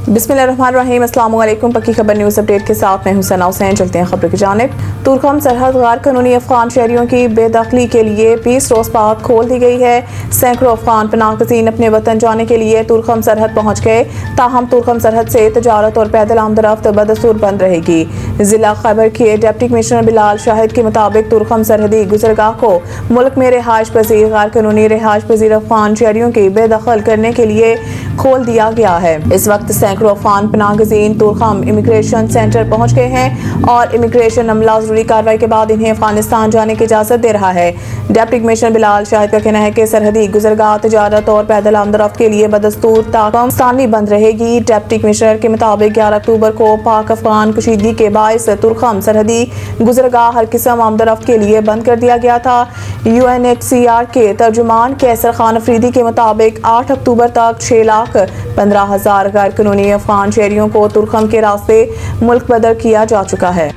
बिस्मिल्लाहिर्रहमानिर्रहीम। अस्सलाम वालेकुम। पक्की खबर न्यूज़ अपडेट के साथ मैं हूं सना हुसैन। चलते हैं खबर की जानिब। तुर्कम सरहद गैर कानूनी अफगान शहरियों की बेदखली के लिए पीस रोज पार्क खोल दी गई है। सैकड़ों अफगान पनाहगज़ीन अपने वतन जाने के लिए तुर्कम सरहद पहुँच गए। ताहम तुर्कम सरहद से तजारत और पैदल आमदरफ्त बदस्तूर बंद रहेगी। जिला खैबर के डिप्टी कमिश्नर बिलाल शाहिद के मुताबिक तुर्कम सरहदी गुजरगाह को मुल्क में रिहाइश पजीर गैर कानूनी रिहाइश पजीर अफगान शहरियों की बेदखल करने के लिए खोल दिया गया है। इस वक्त सैकड़ों अफगान पनाहगज़ीन तुर्कम इमिग्रेशन सेंटर पहुंच गए हैं और इमिग्रेशन अमला जरूरी कार्रवाई के बाद इन्हें अफगानिस्तान जाने की इजाज़त दे रहा है। डिप्टी कमिश्नर बिलाल शाहिद का कहना है कि सरहदी गुजरगाह तजारत और पैदल आमदरफ्त के लिए बदस्तूर ताकमस्तानी बंद रहेगी। डिप्टी कमिश्नर के मुताबिक 11 अक्टूबर को पाक अफगान कशीदगी के बायस तुर्कम सरहदी गुजरगाह हर किस्म आमदरफ्त के लिए बंद कर दिया गया था। UNHCR के तर्जुमान कैसर खान अफरीदी के मुताबिक 8 अक्टूबर तक 6,15,000 गैर कानूनी अफगान शहरियों को तुर्कम के रास्ते मुल्क बदर किया जा चुका है।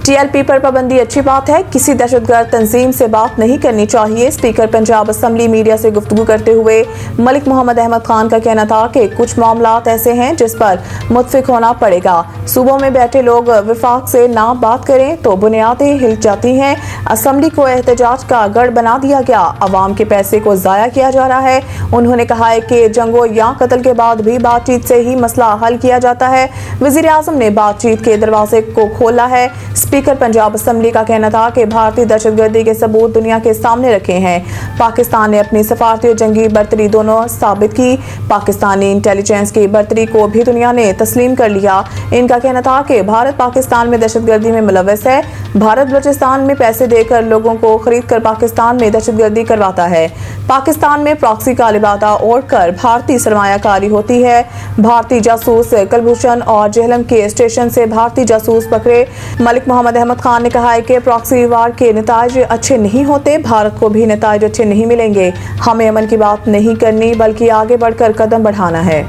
TLP पर पाबंदी अच्छी बात है, किसी दहशतगर्द तंजीम से बात नहीं करनी चाहिए। स्पीकर पंजाब असम्बली मीडिया से गुफ्तगू करते हुए मलिक मोहम्मद अहमद खान का कहना था कि कुछ मामलात ऐसे हैं जिस पर मुत्फिक होना पड़ेगा। सूबों में बैठे लोग विफाक से ना बात करें तो बुनियादें हिल जाती हैं। असम्बली को एहतजाज का गढ़ बना दिया गया, अवाम के पैसे को ज़ाया किया जा रहा है। उन्होंने कहा है कि जंगों या कत्ल के बाद भी बातचीत से ही मसला हल किया जाता है। वज़ीर आज़म ने बातचीत के दरवाजे को खोला है। स्पीकर पंजाब असम्बली का कहना था कि भारतीय दहशतगर्दी के सबूत दुनिया के सामने रखे हैं। पाकिस्तान ने अपनी सफारती और जंगी बर्तरी दोनों साबित की। पाकिस्तानी इंटेलिजेंस की बर्तरी को भी दुनिया ने तस्लीम कर लिया। इनका कहना था कि भारत पाकिस्तान में दहशतगर्दी में मुलव्वस है। भारत बलूचिस्तान में पैसे देकर लोगों को खरीद कर पाकिस्तान में दहशतगर्दी करवाता है। पाकिस्तान में प्रॉक्सी का लिबादा ओढ़कर भारतीय सरमायाकारी होती है। भारतीय जासूस कलभूषण और जेहलम के स्टेशन से भारतीय जासूस पकड़े। मलिक मोहम्मद अहमद खान ने कहा है कि प्रॉक्सी वार के नताज अच्छे नहीं होते, भारत को भी नताज अच्छे नहीं मिलेंगे। हमें अमन की बात नहीं करनी बल्कि आगे बढ़कर कदम बढ़ाना है।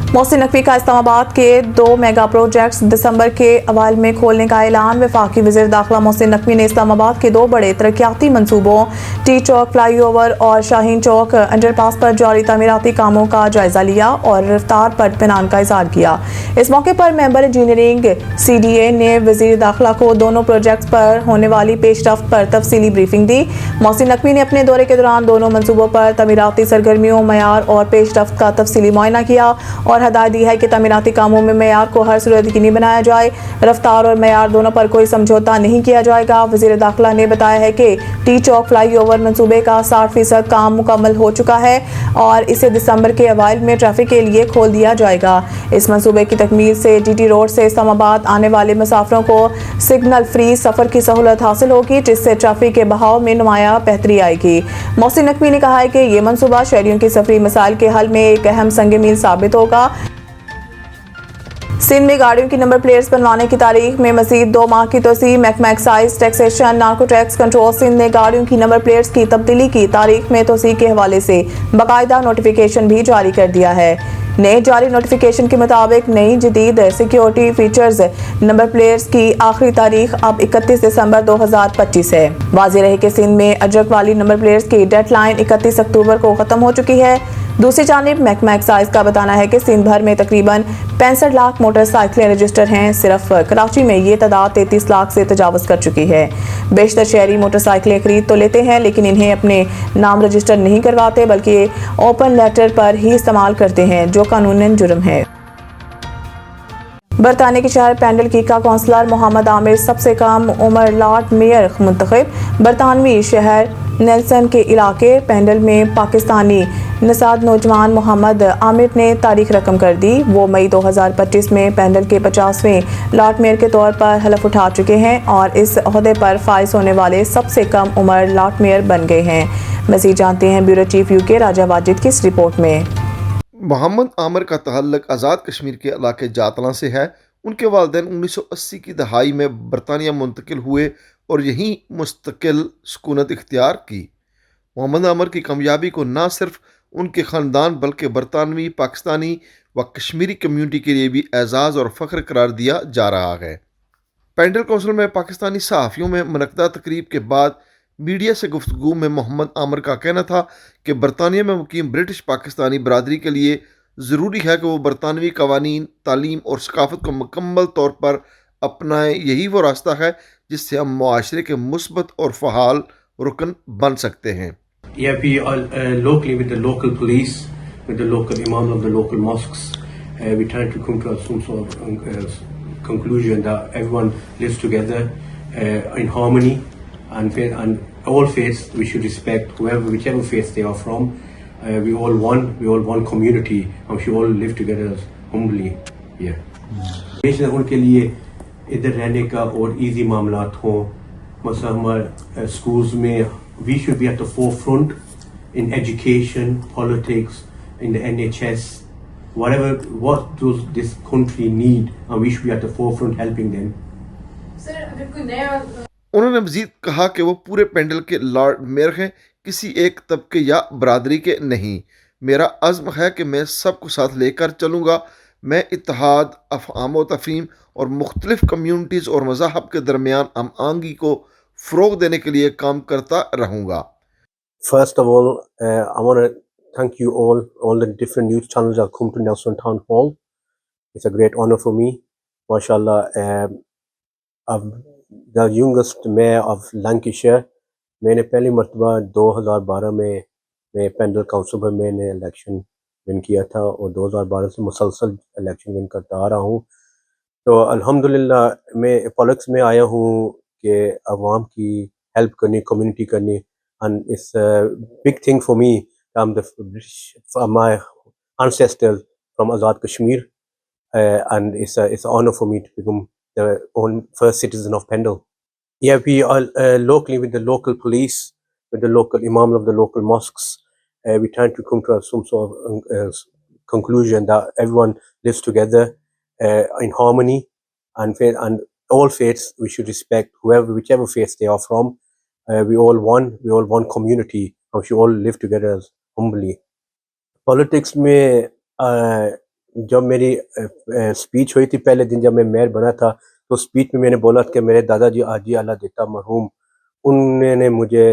मोहसिन नकवी का इस्लामाबाद के 2 मेगा प्रोजेक्ट्स दिसंबर के अवाइल में खोलने का ऐलान। वफाकी वज़ीर दाखिला मोहसिन नकवी ने इस्लामाबाद के 2 बड़े तरक्याती मंसूबों टी चौक फ्लाईओवर और शाहीन चौक अंडरपास पर जारी तामीराती कामों का जायजा लिया और रफ्तार पर इत्मीनान का इज़हार किया। इस मौके पर मेंबर इंजीनियरिंग CDA ने वज़ीर दाखिला को दोनों प्रोजेक्ट्स पर होने वाली पेशरफ्त पर तफसीली ब्रीफिंग दी। मोहसिन नकवी ने अपने दौरे के दौरान दोनों मंसूबों पर तामीराती सरगर्मियों, मयार और पेशरफ्त का तफसीली मुआयना किया और हदायत दी है कि तामीराती कामों में मयार को हर सूरत यकीनी बनाया जाए। रफ्तार और मयार दोनों पर कोई समझौता नहीं किया जाएगा। वज़ीर दाखिला ने बताया है कि टी चौक फ्लाईओवर मंसूबे का 60% काम मुकम्मल हो चुका है और इसे दिसंबर के अवाइल में ट्रैफिक के लिए खोल दिया जाएगा। इस मंसूबे की तकमील से DT रोड से इस्लामाबाद आने वाले मुसाफिरों को सिग्नल फ्री सफ़र की सहूलत हासिल होगी, जिससे ट्रैफिक के बहाव में नुमाया बेहतरी आएगी। मोहसिन नकवी ने कहा है कि ये मंसूबा शहरियों की सफरी मसाइल के हल में एक अहम संग मील साबित होगा। सिंध में गाड़ियों की नंबर प्लेट्स बनवाने की तारीख में मजीद 2 माह की तोसी। महकमा excise taxation narco tax control Sindh ने गाड़ियों की नंबर प्लेट्स की तब्दीली की तारीख में तोसी के हवाले से बाकायदा नोटिफिकेशन भी जारी कर दिया है। नए जारी नोटिफिकेशन के मुताबिक नई जदीद सिक्योरिटी फीचर्स नंबर प्लेट्स की आखिरी तारीख अब 31 दिसंबर 2025 है। वाज़ेह रहे कि सिंध में अजरक वाली नंबर प्लेट्स की डेडलाइन 31 अक्टूबर को ख़त्म हो चुकी है। दूसरी जानिब महकमा एक्साइज का बताना है कि सिंध भर में तकरीबन 65 लाख मोटरसाइकिलें रजिस्टर हैं। सिर्फ कराची में ये तादाद 33 लाख से तजावज़ कर चुकी है। बेशतर शहरी मोटरसाइकिलें खरीद तो लेते हैं लेकिन इन्हें अपने नाम रजिस्टर नहीं करवाते बल्कि ओपन लेटर पर ही इस्तेमाल करते हैं, जो कानूनन जुर्म है। बरतानिया के शहर पेंडल की का कौंसलर मोहम्मद आमिर सबसे कम उम्र लॉर्ड मेयर मुंतखब। बरतानवी शहर नेल्सन के इलाके पेंडल में पाकिस्तानी नसाद नौजवान मोहम्मद आमिर ने तारीख रकम कर दी। वो मई 2025 में पेंडल के 50वें लॉर्ड मेयर के तौर पर हलफ उठा चुके हैं और इस ओहदे पर फाइज होने वाले सबसे कम उम्र लॉर्ड मेयर बन गए हैं। मज़ीद जानते हैं ब्यूरो चीफ UK राजा वाजिद की इस रिपोर्ट में। मोहम्मद आमिर का तअल्लुक आज़ाद कश्मीर के इलाके जातला से है। उनके वालिदैन 1980 की दहाई में बरतानिया मुंतकिल हुए और यहीं मुस्तकिल सुकूनत इख्तियार की। मोहम्मद आमिर की कामयाबी को न सिर्फ उनके ख़ानदान बल्कि बरतानवी, पाकिस्तानी व कश्मीरी कम्यूनिटी के लिए भी एजाज़ और फ़ख्र करार दिया जा रहा है। पेंडल कौंसिल में पाकिस्तानी सहाफ़ियों में मुनक़दा तकरीब के बाद मीडिया से गुफ्तगू में मोहम्मद आमिर का कहना था कि बरतानिया में मुकीम ब्रिटिश पाकिस्तानी बरदरी के लिए ज़रूरी है कि वो बरतानवी कवानीन, तालीम और सकाफ़त को मुकम्मल तौर पर अपनाएं। यही वो रास्ता है जिससे हम मुआशरे के मुस्बत और फ़हाल रुकन बन सकते हैं। Yeah, we are locally with the local police, with the local imam of the local mosques. We try to come to some sort of conclusion that everyone lives together in harmony, and all faiths we should respect whichever faith they are from. We all one community, and we should all live together humbly. Yeah. बेशक उनके लिए इधर रहने का और easy मामलात हों, मसला हमारे schools में we should be at the forefront in education, politics, in the NHS, what does this country need, and we should be at the forefront helping them. Sir अगर कोई नया उन्होंने मजीद कहा कि वो पूरे पैनल के लॉर्ड मेयर हैं, किसी एक तबके या बरादरी के नहीं। मेरा अज़्म है कि मैं सबको साथ लेकर चलूँगा। मैं इत्तेहाद, अफ़हाम व तफ़हीम और मुख्तलिफ कम्यूनिटीज़ और मज़ाहब के दरमियान हम आहंगी को फ़रोग़ देने के लिए काम करता रहूँगा। First of all, I want to thank you all the different news channels that come to Nelson Town Hall. It's a great honor for me. MashaAllah, I'm the youngest mayor of Lancashire. मैंने पहली मरतबा 2012 में मैं pandal council में मैंने election win किया था और 2012 से मुसलसल इलेक्शन विन करता आ रहा हूँ। तो अल्हम्दुलिल्लाह मैं पॉलिटिक्स में आया हूँ कि अवाम की हेल्प करनी, कम्युनिटी करनी, and it's a big thing for me. I'm the British, my ancestors from Azad Kashmir, and it's an honor for me to become the first citizen of Pendle. Yeah, we are locally with the local police, with the local imam of the local mosques. We try to come to some sort of conclusion that everyone lives together in harmony, and all faiths we should respect, whichever faith they are from. We all one community, and we should all live together humbly. Politics में जब मेरी speech हुई थी पहले दिन जब मैं mayor बना था, तो स्पीच में मैंने बोला कि मेरे दादाजी हाजी आला देता मरहूम, उन्होंने मुझे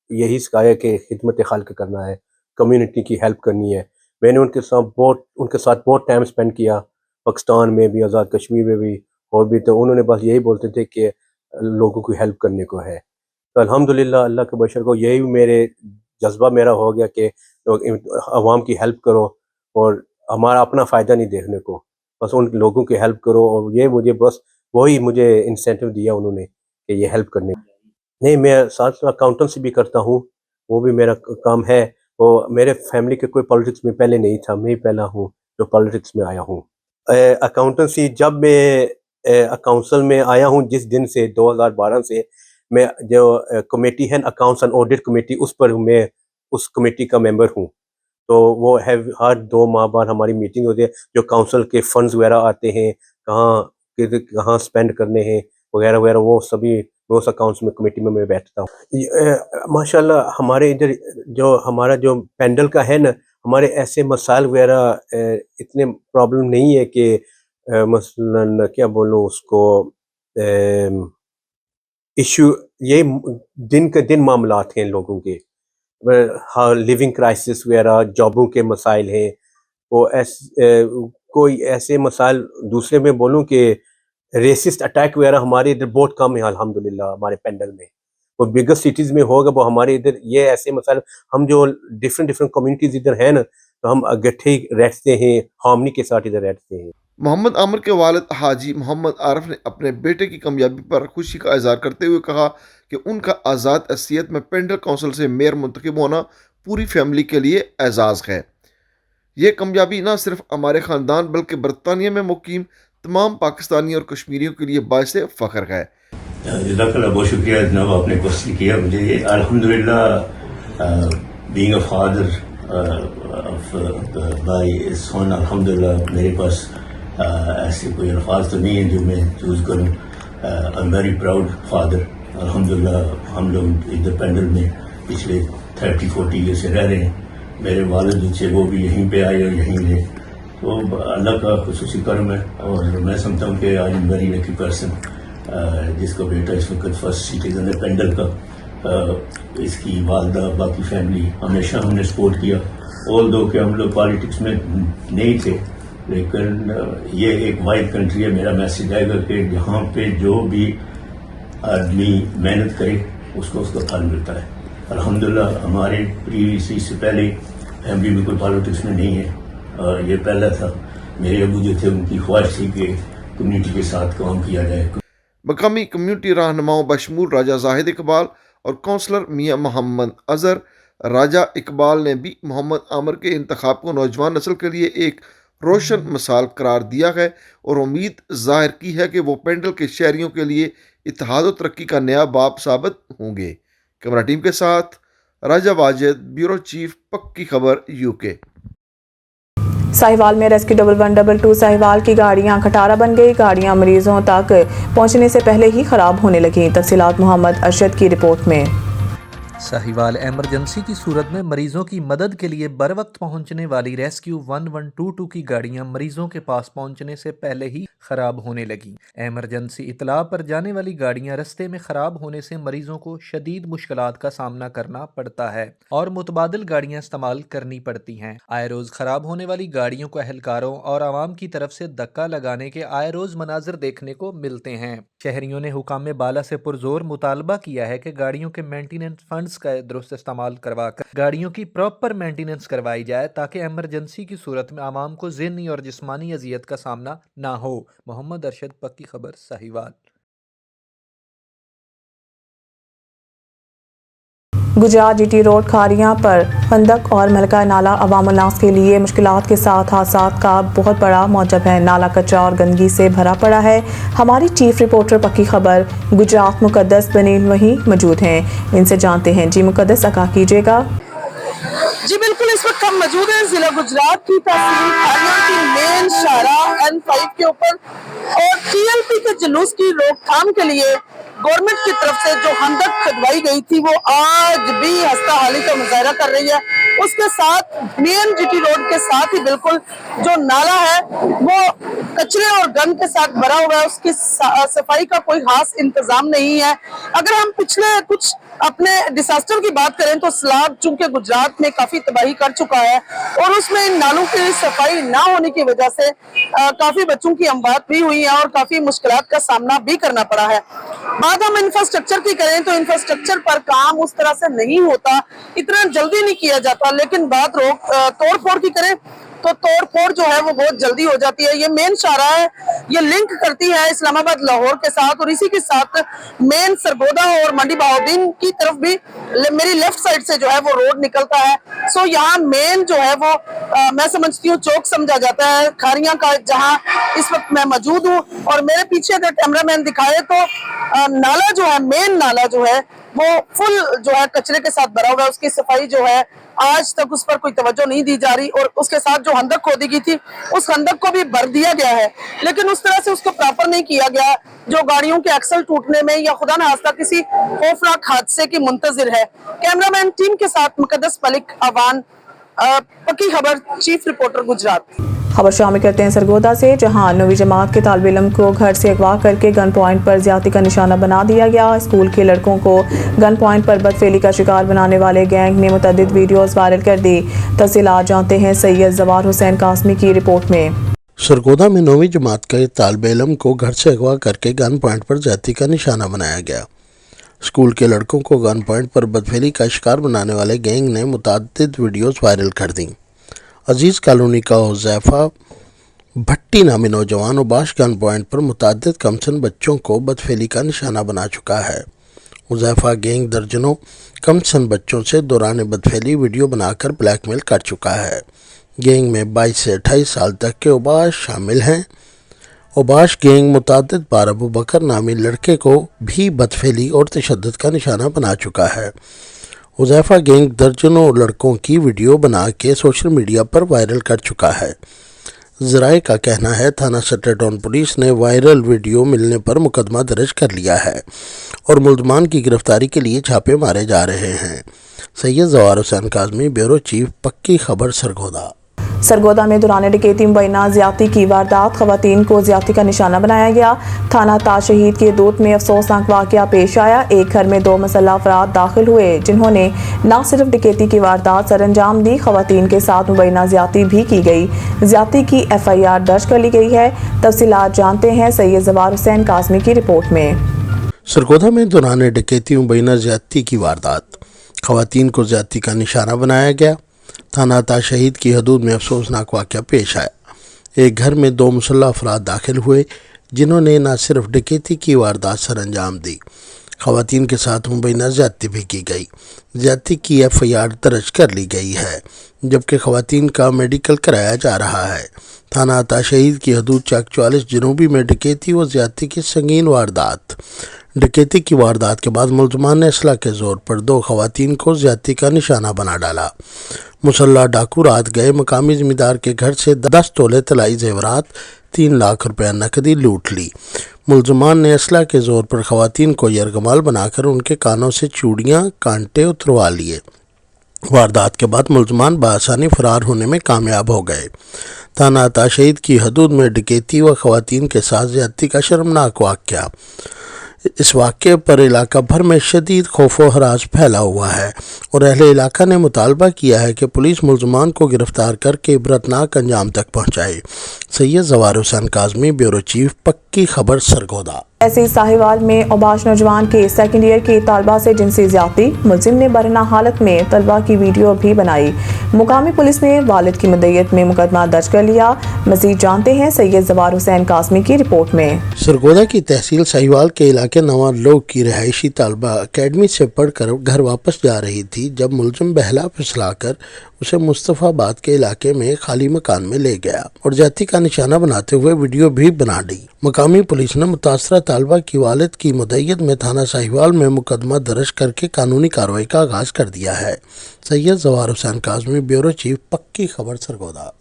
यही सिखाया कि खिदमत खाल्क करना है, कम्युनिटी की हेल्प करनी है। मैंने उनके साथ बहुत टाइम स्पेंड किया, पाकिस्तान में भी, आज़ाद कश्मीर में भी, और भी। तो उन्होंने बस यही बोलते थे कि लोगों की हेल्प करने को है। तो अल्हम्दुलिल्लाह अल्लाह के बशर को यही मेरे जज्बा मेरा हो गया कि अवाम की हेल्प करो और हमारा अपना फ़ायदा नहीं देखने को, बस उन लोगों की हेल्प करो। और ये मुझे बस वही मुझे इंसेंटिव दिया उन्होंने कि ये हेल्प करने। नहीं, मैं साथ अकाउंटेंसी भी करता हूँ, वो भी मेरा काम है। वो मेरे फैमिली के कोई पॉलिटिक्स में पहले नहीं था, मैं ही पहला हूँ जो पॉलिटिक्स में आया हूँ। अकाउंटेंसी जब मैं काउंसिल में आया हूँ, जिस दिन से 2012 से मैं जो कमेटी है अकाउंट्स एंड ऑडिट कमेटी, उस पर मैं उस कमेटी का मेंबर हूँ। तो वो है हर 2 माह बाद हमारी मीटिंग होती है, जो काउंसिल के फंड्स वगैरह आते हैं, कहाँ स्पेंड करने हैं वगैरह वगैरह, वो सभी उस अकाउंट्स में कमेटी में मैं बैठता हूँ। माशाल्लाह हमारे इधर जो हमारा जो पेंडल का है ना, हमारे ऐसे मसाइल वगैरह इतने प्रॉब्लम नहीं है कि मसलन क्या बोलूँ उसको, इशू ये दिन के दिन मामलात हैं लोगों के, हाँ, लिविंग क्राइसिस वगैरह, जॉबों के मसाइल हैं, वो कोई ऐसे मसाइल दूसरे में बोलूँ कि रेसिस्ट अटैक वगैरह हमारे इधर बहुत कम है अल्हम्दुलिल्लाह हमारे पेंडल में। वो बिगर सिटीज़ में होगा, वो हमारे इधर ये ऐसे मसाइल, हम जो डिफरेंट कम्युनिटीज़ इधर हैं ना, तो हम इकट्ठे रहते हैं, हार्मनी के साथ इधर रहते हैं। मोहम्मद आमिर के वालिद हाजी मोहम्मद आरिफ ने अपने बेटे की कामयाबी पर खुशी का इजहार करते हुए कहा कि उनका आज़ाद हैसियत में पेंडल काउंसिल से मेयर मुंतखब होना पूरी फैमिली के लिए एजाज़ है। ये कामयाबी न सिर्फ हमारे ख़ानदान बल्कि बरतानिया में मुकीम तमाम पाकिस्तानी और कश्मीरियों के लिए बाइस फ़ख्र है। जज़ाकल्लाह, बहुत शुक्रिया जनाब, आपने क्वेश्चन किया मुझे। ये अल्हम्दुलिल्लाह being a father of by son, अल्हम्दुलिल्लाह मेरे पास ऐसे कोई अल्फाज तो नहीं है जो मैं चूज़ करूँ। I am very proud father. अल्हम्दुलिल्लाह हम लोग इधर पेंडल में पिछले 30-40 ईयर से रह रहे हैं। मेरे वालिद जो थे वो भी यहीं पे आए और यहीं रहे, तो अल्लाह का खुसूसी करम है। और मैं समझता हूँ कि I am very lucky person जिसका बेटा इस वक्त फर्स्ट सिटीजन है पेंडल का। اس کی والدہ باقی فیملی ہمیشہ ہم نے سپورٹ کیا، آل دو کہ ہم لوگ پالیٹکس میں نہیں تھے، لیکن یہ ایک وائڈ کنٹری ہے. میرا میسیج آئے گا کہ جہاں پہ جو بھی آدمی محنت کرے اس کو اس کا پھل ملتا ہے. الحمدللہ ہمارے پریویسی سے پہلے فیملی میں کوئی پالیٹکس میں نہیں ہے، یہ پہلا تھا. میرے ابو جو تھے ان کی خواہش تھی کہ کمیونٹی کے ساتھ کام کیا جائے. مقامی کمیونٹی رہنماؤں بشمول راجہ زاہد اقبال اور کونسلر میاں محمد اظہر راجہ اقبال نے بھی محمد عامر کے انتخاب کو نوجوان نسل کے لیے ایک روشن مثال قرار دیا ہے اور امید ظاہر کی ہے کہ وہ پینڈل کے شہریوں کے لیے اتحاد و ترقی کا نیا باب ثابت ہوں گے. کیمرہ ٹیم کے ساتھ راجہ واجد، بیورو چیف، پکی خبر UK. ساہیوال میں ریسکیو 1112 ساہیوال کی گاڑیاں کھٹارا بن گئی. گاڑیاں مریضوں تک پہنچنے سے پہلے ہی خراب ہونے لگیں. تفصیلات محمد ارشد کی رپورٹ میں. ساہیوال ایمرجنسی کی صورت میں مریضوں کی مدد کے لیے بر وقت پہنچنے والی ریسکیو 1122 کی گاڑیاں مریضوں کے پاس پہنچنے سے پہلے ہی خراب ہونے لگیں. ایمرجنسی اطلاع پر جانے والی گاڑیاں رستے میں خراب ہونے سے مریضوں کو شدید مشکلات کا سامنا کرنا پڑتا ہے اور متبادل گاڑیاں استعمال کرنی پڑتی ہیں. آئے روز خراب ہونے والی گاڑیوں کو اہلکاروں اور عوام کی طرف سے دھکا لگانے کے آئے روز مناظر دیکھنے کو ملتے ہیں. شہریوں نے حکام بالا سے پرزور مطالبہ کیا ہے کہ گاڑیوں کے مینٹیننس فنڈز کا درست استعمال کروا کر گاڑیوں کی پراپر مینٹیننس کروائی جائے تاکہ ایمرجنسی کی صورت میں عوام کو ذہنی اور جسمانی اذیت کا سامنا نہ ہو. محمد ارشد، پکی خبر، ساہیوال. گجرات GT روڈ کھاریاں پر خندق اور ملکہ نالا عوام الناس کے لیے مشکلات کے ساتھ حادثات کا بہت بڑا موجب ہے. نالا کچرا اور گندگی سے بھرا پڑا ہے. ہماری چیف رپورٹر پکی خبر گجرات مقدس بنیل وہیں موجود ہیں. ان سے جانتے ہیں. جی مقدس، آگاہ کیجیے گا. جی بالکل، اس وقت ہم موجود ہیں ضلع گجرات کی تحصیل کھاریاں کی مین شاہراہ N5 کے اوپر اور TLP کے جلوس کی روک تھام کے لیے گورنمنٹ کی طرف سے جو خندق کھدوائی گئی تھی وہ آج بھی ہستہ حالی کا مظاہرہ کر رہی ہے. اس کے ساتھ مین GT روڈ کے ساتھ ہی بالکل جو نالا ہے وہ کچرے اور گند کے ساتھ بھرا ہوا ہے. اس کی صفائی کا کوئی خاص انتظام نہیں ہے. اگر ہم پچھلے کچھ اپنے ڈیزاسٹر کی بات کریں تو سیلاب چونکہ گجرات میں کافی تباہی کر چکا ہے اور اس میں ان نالوں کی صفائی نہ ہونے کی وجہ سے کافی بچوں کی اموات بھی ہوئی ہیں اور کافی مشکلات کا سامنا بھی کرنا پڑا ہے. بات ہم انفراسٹرکچر کی کریں تو انفراسٹرکچر پر کام اس طرح سے نہیں ہوتا، اتنا جلدی نہیں کیا جاتا. لیکن بات توڑ پھوڑ کی کریں تو توڑ پھوڑ جو ہے وہ بہت جلدی ہو جاتی ہے. یہ مین شاہراہ ہے، یہ لنک کرتی ہے اسلام آباد لاہور کے ساتھ اور اسی کے ساتھ مین سرگودا اور منڈی بہاؤدین کی طرف بھی میری لیفٹ سائڈ سے جو ہے وہ روڈ نکلتا ہے. سو یہاں مین جو ہے وہ میں سمجھتی ہوں چوک سمجھا جاتا ہے کھاریاں کا، جہاں اس وقت میں موجود ہوں. اور میرے پیچھے اگر کیمرہ مین دکھائے تو نالا جو ہے، مین نالا جو ہے وہ فل جو ہے کچرے کے ساتھ بھرا ہوا ہے. اس کی صفائی جو ہے آج تک اس پر کوئی توجہ نہیں دی جا رہی اور اس کے ساتھ جو خندق کھودی گئی تھی اس خندق کو بھی بھر دیا گیا ہے لیکن اس طرح سے اس کو پراپر نہیں کیا گیا جو گاڑیوں کے ایکسل ٹوٹنے میں یا خدا نخواستہ کسی خوفناک حادثے کی منتظر ہے. کیمرہ مین ٹیم کے ساتھ مقدس ملک اوان، پکی خبر، چیف رپورٹر گجرات. خبر شامل کرتے ہیں سرگودا سے، جہاں 9ویں جماعت کے طالب علم کو گھر سے اغوا کر کے گن پوائنٹ پر زیادتی کا نشانہ بنا دیا گیا. اسکول کے لڑکوں کو گن پوائنٹ پر بدفعلی کا شکار بنانے والے گینگ نے متعدد ویڈیوز وائرل کر دی. تفصیلات جانتے ہیں سید زوار حسین قاسمی کی رپورٹ میں. سرگودا میں 9ویں جماعت کے طالب علم کو گھر سے اغوا کر کے گن پوائنٹ پر زیادتی کا نشانہ بنایا گیا. اسکول کے لڑکوں کو گن پوائنٹ پر بدفعلی کا شکار بنانے والے گینگ نے متعدد ویڈیوز وائرل کر دیں. عزیز کالونی کا حذیفہ بھٹی نامی نوجوان اوباش گن پوائنٹ پر متعدد کمسن بچوں کو بدفعلی کا نشانہ بنا چکا ہے. حذیفہ گینگ درجنوں کمسن بچوں سے دوران بدفعلی ویڈیو بنا کر بلیک میل کر چکا ہے. گینگ میں 22 سے 28 سال تک کے اوباش شامل ہیں. اوباش گینگ متعدد بار ابو بکر نامی لڑکے کو بھی بدفعلی اور تشدد کا نشانہ بنا چکا ہے. حذیفہ گینگ درجنوں لڑکوں کی ویڈیو بنا کے سوشل میڈیا پر وائرل کر چکا ہے. ذرائع کا کہنا ہے تھانہ سٹر ٹاؤن پولیس نے وائرل ویڈیو ملنے پر مقدمہ درج کر لیا ہے اور ملزمان کی گرفتاری کے لیے چھاپے مارے جا رہے ہیں. سید زوار حسین قاسمی، بیورو چیف، پکی خبر، سرگودا. सरगोदा में दौरान डकैती मुबैना ज्यादती की वारदात, खवातीन को ज्यादती का निशाना बनाया गया। थाना ताज शहीद के दूत में अफसोसनाक वाकया पेश आया। एक घर में 2 मुसल्लह अफराद दाखिल हुए जिन्होंने न सिर्फ डकैती की वारदात सर अंजाम दी, खवातीन के साथ मुबैना ज्यादती भी की गई। ज्यादती की FIR दर्ज कर ली गई है। तफसीलात जानते हैं सैयद जवार हुसैन काज़मी की रिपोर्ट में। सरगोदा में दौरान डकैती मुबैना ज्यादती की वारदात, खवातीन को ज्यादती का निशाना बनाया गया। थाना ताज शहीद की हदूद में अफसोसनाक वाकया पेश आया। एक घर में 2 मुसल्लह अफराद दाखिल हुए जिन्होंने न सिर्फ डकैती की वारदात सर अंजाम दी, खवातीन के साथ मुबैना ज्यादती भी की गई। ज्यादती की FIR दर्ज कर ली गई है जबकि खवातीन का मेडिकल कराया जा रहा है। थाना ताज शहीद की हदूद चक 44 जनूबी में डकैती व ज्यादती की संगीन वारदात। डकैती की वारदात के बाद मुलजमान ने असला के जोर पर 2 खवातीन को ज्यादती का निशाना बना डाला। मुसल्लह डाकू रात गए मकामी जमींदार के घर से 10 तोले तलाई जेवरात, 3 लाख रुपया नकदी लूट ली। मुलजमान ने असला के जोर पर खवातीन को यरगमाल बनाकर उनके कानों से चूड़ियाँ कांटे उतरवा लिए। वारदात के बाद मुलजमान बआसानी फरार होने में कामयाब हो गए। थाना ताज शहीद की हदूद में डकैती व खवातीन के साथ ज्यादती का शर्मनाक वाकया। इस वाक़े पर इलाका भर में शदीद खौफ व हरास फैला हुआ है और अहले इलाका ने मुतालबा किया है कि पुलिस मुलजमान को गिरफ्तार करके इबरतनाक अंजाम तक पहुँचाए। सैयद जवार हुसैन काज़मी, ब्यूरो चीफ, पक्की खबर, सरगोदा। ऐसे साहिवाल में औबाश नौजवान के सेकंड ईयर की तालबा से जिनसी ज्यादती, मुलजिम ने बरना हालत में तलबा की वीडियो भी बनाई। मुकामी पुलिस ने वालिद की मदय्यत में मुकदमा दर्ज कर लिया। मजीद जानते हैं सैयद जवार हुसैन काज़मी की रिपोर्ट में। सरगोदा की तहसील साहिवाल के इलाके नवा लोग की रहायशी तालबा अकेडमी से पढ़कर घर वापस जा रही थी जब मुलजिम बहला फिसलाकर उसे मुस्तफ़ाबाद के इलाके में खाली मकान में ले गया और ज्यादती का निशाना बनाते हुए वीडियो भी बना दी। मुकामी पुलिस ने मुतासरा तालबा की वालिद की मुदय्यत में थाना साहिवाल में मुकदमा दर्ज करके कानूनी कार्रवाई का आगाज कर दिया है। सैयद जवार हुसैन काज़मी, ब्यूरो चीफ, पक्की खबर, सरगोदा।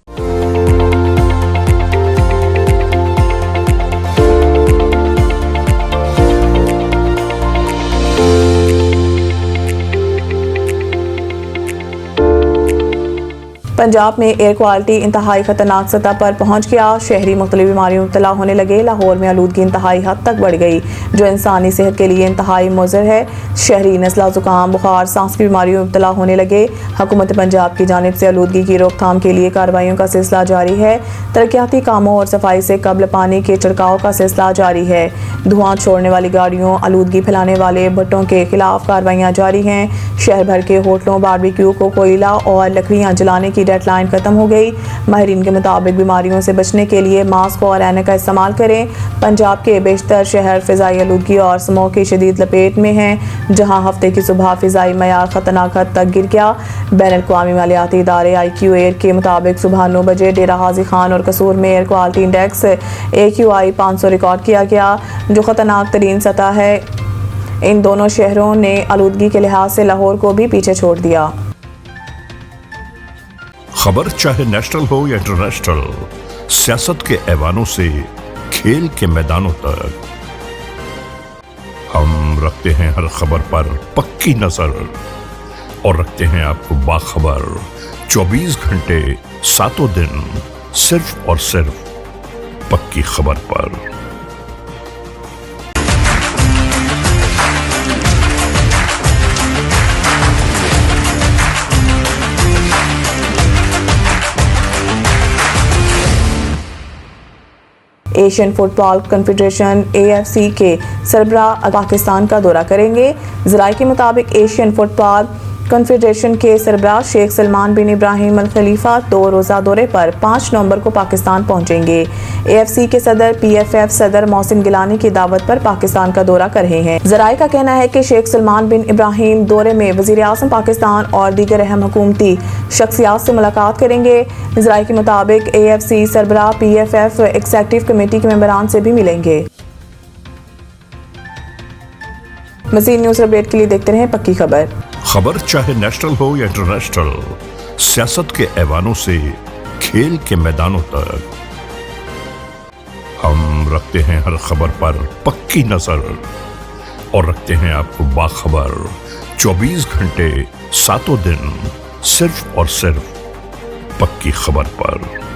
पंजाब में एयर क्वालिटी इंतहाई खतरनाक सतह पर पहुंच गया। शहरी मुख्तलिफ बीमारियों में मुब्तला होने लगे। लाहौर में आलूदगी इंतहाई हद तक बढ़ गई जो इंसानी सेहत के लिए इंतहाई मुज़र है। शहरी नज़ला, ज़ुकाम, बुखार, सांस की बीमारियों में मुब्तला होने लगे। हुकूमत पंजाब की जानिब से आलूदगी की रोकथाम के लिए कार्रवाइयों का सिलसिला जारी है। तरक्याती कामों और सफाई से कबल पानी के छिड़काव का सिलसिला जारी है। धुआं छोड़ने वाली गाड़ियों, आलूदगी फैलाने वाले भट्टों के खिलाफ कार्रवाइयाँ जारी हैं। शहर भर के होटलों, बारबेक्यू को कोयला और लकड़ियाँ जलाने की डेडलाइन खत्म हो गई। माहिरीन के मुताबिक बीमारियों से बचने के लिए मास्क और ऐनक का इस्तेमाल करें। पंजाब के बेशतर शहर फिजाई आलूदगी और स्मोक की शदीद लपेट में हैं, जहां हफ्ते की सुबह फिजाई मयार खतरनाक हद तक गिर गया। बैनुल-अक़वामी मालियाती इदारे IQ एयर के मुताबिक सुबह 9 बजे डेरा हाजी खान और कसूर में air quality index AQI 500 record किया गया जो खतरनाक तरीन सतह है। इन दोनों शहरों ने आलूदगी के लिहाज से लाहौर को भी पीछे छोड़ दिया। खबर चाहे नेशनल हो या इंटरनेशनल, सियासत के ऐवानों से खेल के मैदानों तक, हम रखते हैं हर खबर पर पक्की नजर और रखते हैं आपको बाखबर 24 घंटे 7 दिन सिर्फ और सिर्फ पक्की खबर पर। एशियन फुटबॉल कन्फेडरेशन AFC के सरबराह पाकिस्तान का दौरा करेंगे। ज़राए के मुताबिक एशियन फुटबॉल कन्फेडरेशन के सरबराह शेख सलमान बिन इब्राहिम अल खलीफा 2 रोज़ा दौरे पर 5 नवंबर को पाकिस्तान पहुंचेंगे। AFC के सदर PFF सदर मोहसिन गिलानी की दावत पर पाकिस्तान का दौरा कर रहे हैं। ज़राए का कहना है कि शेख सलमान बिन इब्राहिम दौरे में वज़ीर आज़म पाकिस्तान और दीगर अहम हुकूमती शख्सियात से मुलाकात करेंगे। ज़राए के मुताबिक AFC सरबराह PFF एग्जीक्यूटिव कमेटी के मेंबरान से भी मिलेंगे। मज़ीद न्यूज़ अपडेट के लिए देखते रहें पक्की खबर। खबर चाहे नेशनल हो या इंटरनेशनल, सियासत के ऐवानों से खेल के मैदानों तक, हम रखते हैं हर खबर पर पक्की नजर और रखते हैं आपको बाखबर 24 घंटे 7 दिन सिर्फ और सिर्फ पक्की खबर पर।